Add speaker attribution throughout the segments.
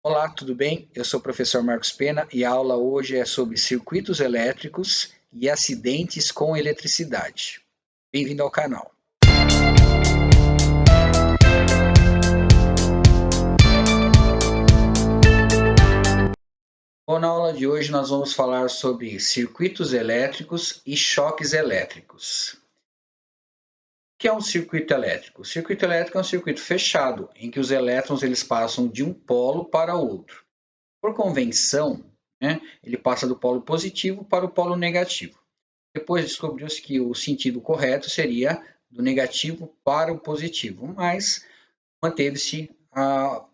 Speaker 1: Olá, tudo bem? Eu sou o professor Marcos Pena e a aula hoje é sobre circuitos elétricos e acidentes com eletricidade. Bem-vindo ao canal. Bom, na aula de hoje nós vamos falar sobre circuitos elétricos e choques elétricos. O que é um circuito elétrico? O circuito elétrico é um circuito fechado, em que os elétrons eles passam de um polo para outro. Por convenção, ele passa do polo positivo para o polo negativo. Depois descobriu-se que o sentido correto seria do negativo para o positivo, mas manteve-se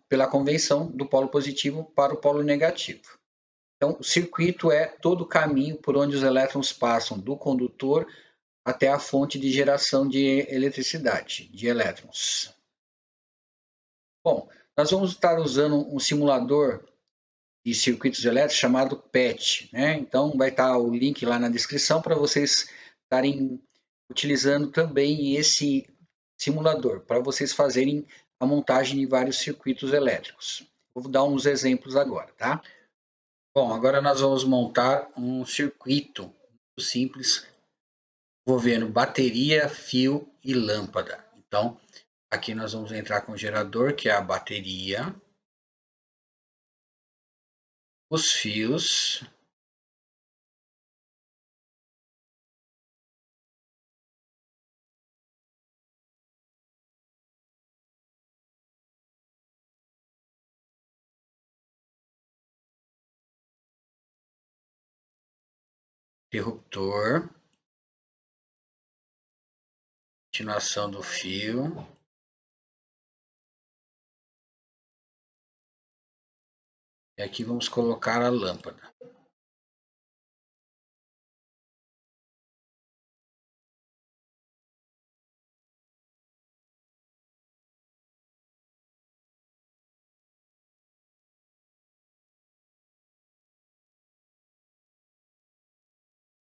Speaker 1: pela convenção do polo positivo para o polo negativo. Então, o circuito é todo o caminho por onde os elétrons passam do condutor até a fonte de geração de eletricidade, de elétrons. Bom, nós vamos estar usando um simulador de circuitos elétricos chamado PET, né? Então vai estar o link lá na descrição para vocês estarem utilizando também esse simulador, para vocês fazerem a montagem de vários circuitos elétricos. Vou dar uns exemplos agora, tá? Bom, agora nós vamos montar um circuito muito simples envolvendo bateria, fio e lâmpada. Então, aqui nós vamos entrar com o gerador, que é a bateria, os fios, interruptor, continuação do fio, e aqui vamos colocar a lâmpada.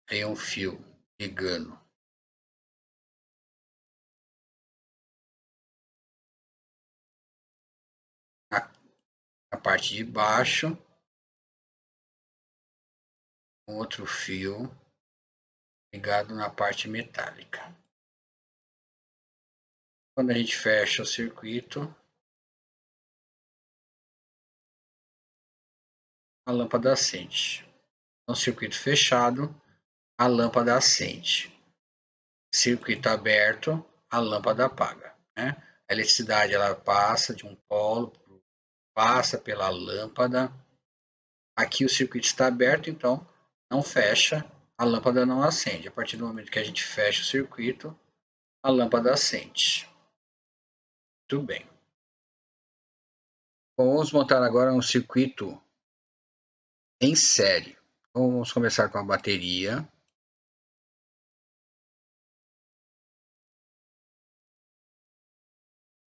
Speaker 1: Tem um fio ligando na parte de baixo, outro fio ligado na parte metálica. Quando a gente fecha o circuito, a lâmpada acende. No circuito fechado, a lâmpada acende. Circuito aberto, a lâmpada apaga, né? A eletricidade ela passa de um polo, passa pela lâmpada. Aqui o circuito está aberto, então não fecha, a lâmpada não acende. A partir do momento que a gente fecha o circuito, a lâmpada acende. Muito bem. Bom, vamos montar agora um circuito em série. Então, vamos começar com a bateria.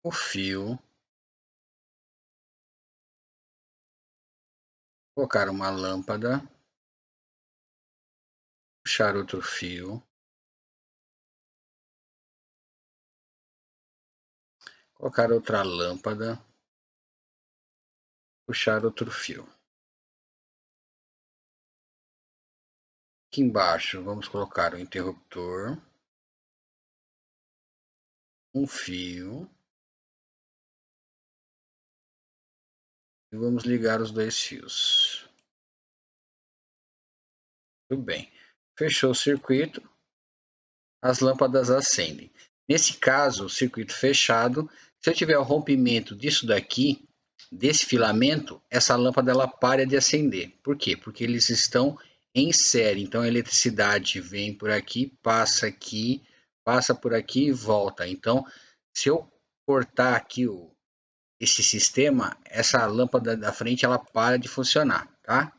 Speaker 1: O fio. Colocar uma lâmpada. Puxar outro fio. Colocar outra lâmpada. Puxar outro fio. Aqui embaixo vamos colocar o interruptor. Um fio. E vamos ligar os dois fios. Tudo bem. Fechou o circuito. As lâmpadas acendem. Nesse caso, o circuito fechado, se eu tiver o rompimento disso daqui, desse filamento, essa lâmpada ela para de acender. Por quê? Porque eles estão em série. Então a eletricidade vem por aqui, passa por aqui e volta. Então, se eu cortar aqui esse sistema, essa lâmpada da frente ela para de funcionar, tá?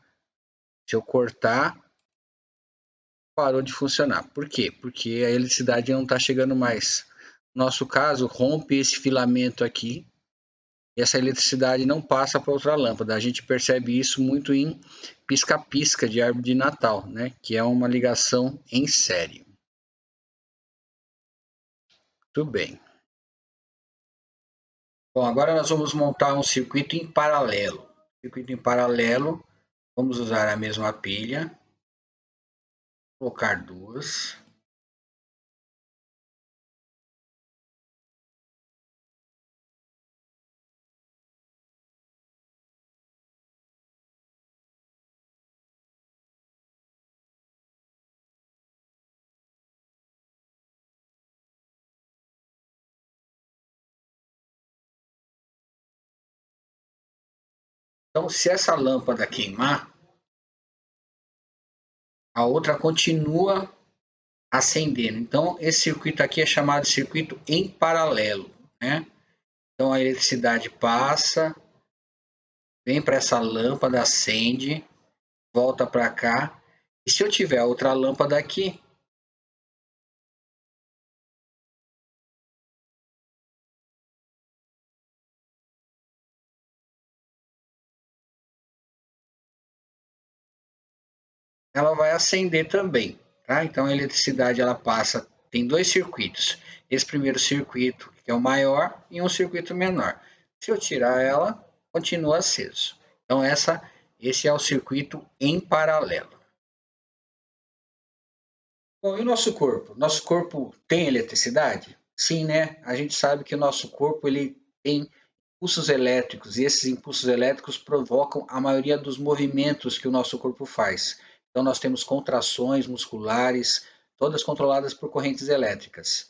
Speaker 1: Se eu cortar, parou de funcionar. Por quê? Porque a eletricidade não está chegando mais. No nosso caso, rompe esse filamento aqui e essa eletricidade não passa para outra lâmpada. A gente percebe isso muito em pisca-pisca de árvore de Natal, né? Que é uma ligação em série. Tudo bem. Bom, agora nós vamos montar um circuito em paralelo. Circuito em paralelo, vamos usar a mesma pilha, colocar duas. Então, se essa lâmpada queimar, a outra continua acendendo. Então, esse circuito aqui é chamado de circuito em paralelo, né? Então, a eletricidade passa, vem para essa lâmpada, acende, volta para cá. E se eu tiver outra lâmpada aqui, ela vai acender também, tá? Então a eletricidade ela passa, tem dois circuitos. Esse primeiro circuito, que é o maior, e um circuito menor. Se eu tirar ela, continua aceso. Então esse é o circuito em paralelo. Bom, e o nosso corpo? Nosso corpo tem eletricidade? Sim, né? A gente sabe que o nosso corpo ele tem impulsos elétricos e esses impulsos elétricos provocam a maioria dos movimentos que o nosso corpo faz. Então nós temos contrações musculares, todas controladas por correntes elétricas.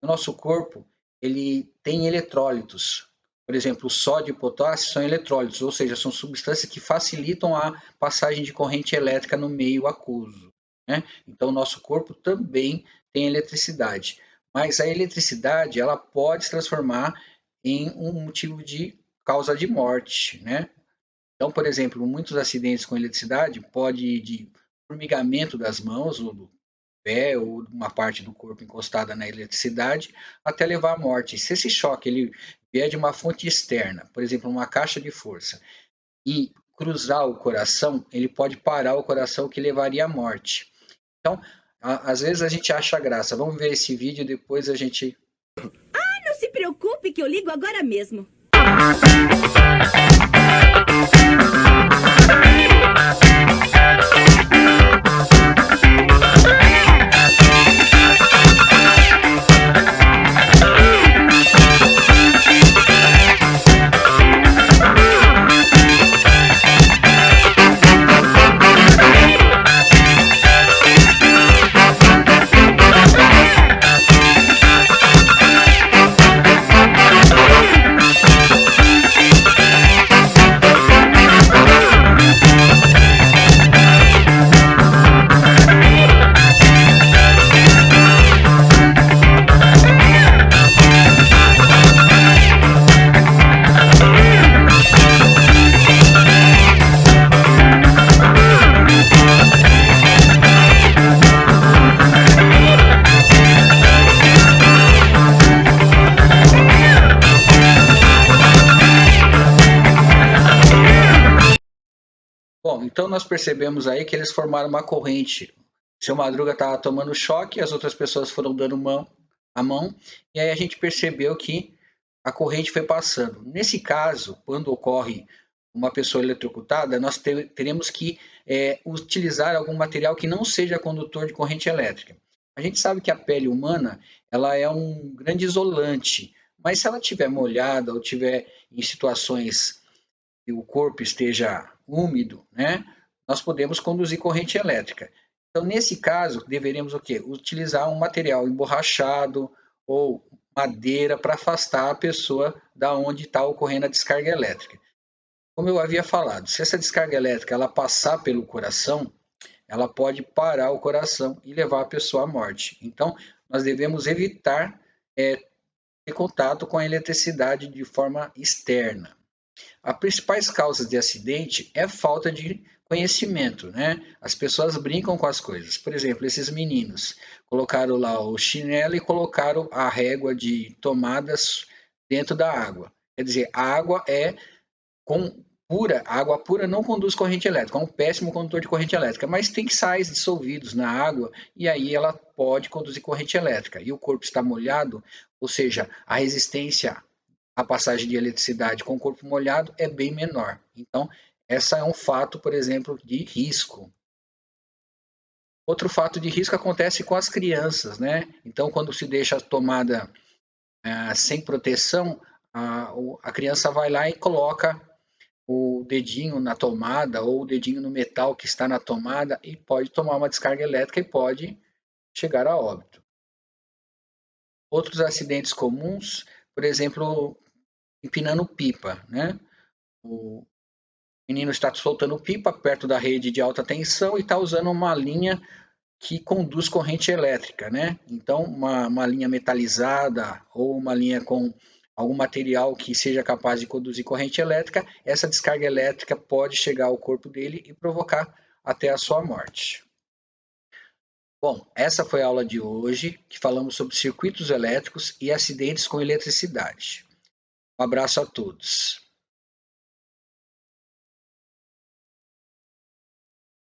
Speaker 1: O nosso corpo ele tem eletrólitos. Por exemplo, o sódio e o potássio são eletrólitos, ou seja, são substâncias que facilitam a passagem de corrente elétrica no meio aquoso, né? Então, o nosso corpo também tem eletricidade. Mas a eletricidade ela pode se transformar em um motivo de causa de morte, né? Então, por exemplo, muitos acidentes com eletricidade pode de formigamento das mãos ou do pé ou uma parte do corpo encostada na eletricidade até levar à morte. Se esse choque ele vier de uma fonte externa, por exemplo, uma caixa de força, e cruzar o coração, ele pode parar o coração que levaria à morte. Então, às vezes a gente acha graça. Vamos ver esse vídeo e depois a gente...
Speaker 2: Ah, não se preocupe que eu ligo agora mesmo.
Speaker 1: Bom, então nós percebemos aí que eles formaram uma corrente. Seu Madruga estava tomando choque, as outras pessoas foram dando a mão, e aí a gente percebeu que a corrente foi passando. Nesse caso, quando ocorre uma pessoa eletrocutada, nós teremos que utilizar algum material que não seja condutor de corrente elétrica. A gente sabe que a pele humana ela é um grande isolante, mas se ela estiver molhada ou estiver em situações que o corpo esteja úmido, né, nós podemos conduzir corrente elétrica. Então, nesse caso, deveríamos o quê? Utilizar um material emborrachado ou madeira para afastar a pessoa da onde está ocorrendo a descarga elétrica. Como eu havia falado, se essa descarga elétrica ela passar pelo coração, ela pode parar o coração e levar a pessoa à morte. Então, nós devemos evitar ter contato com a eletricidade de forma externa. As principais causas de acidente é falta de conhecimento, né? As pessoas brincam com as coisas. Por exemplo, esses meninos colocaram lá o chinelo e colocaram a régua de tomadas dentro da água. Quer dizer, a água é pura, a água pura não conduz corrente elétrica, é um péssimo condutor de corrente elétrica, mas tem sais dissolvidos na água e aí ela pode conduzir corrente elétrica. E o corpo está molhado, ou seja, a resistência a passagem de eletricidade com o corpo molhado é bem menor. Então, Essa é um fato, por exemplo, de risco. Outro fato de risco acontece com as crianças, né? Então, quando se deixa a tomada sem proteção, a criança vai lá e coloca o dedinho na tomada ou o dedinho no metal que está na tomada e pode tomar uma descarga elétrica e pode chegar a óbito. Outros acidentes comuns, por exemplo, empinando pipa, né? O menino está soltando pipa perto da rede de alta tensão e está usando uma linha que conduz corrente elétrica, né? Então, uma linha metalizada ou uma linha com algum material que seja capaz de conduzir corrente elétrica, essa descarga elétrica pode chegar ao corpo dele e provocar até a sua morte. Bom, essa foi a aula de hoje, que falamos sobre circuitos elétricos e acidentes com eletricidade. Um abraço a todos.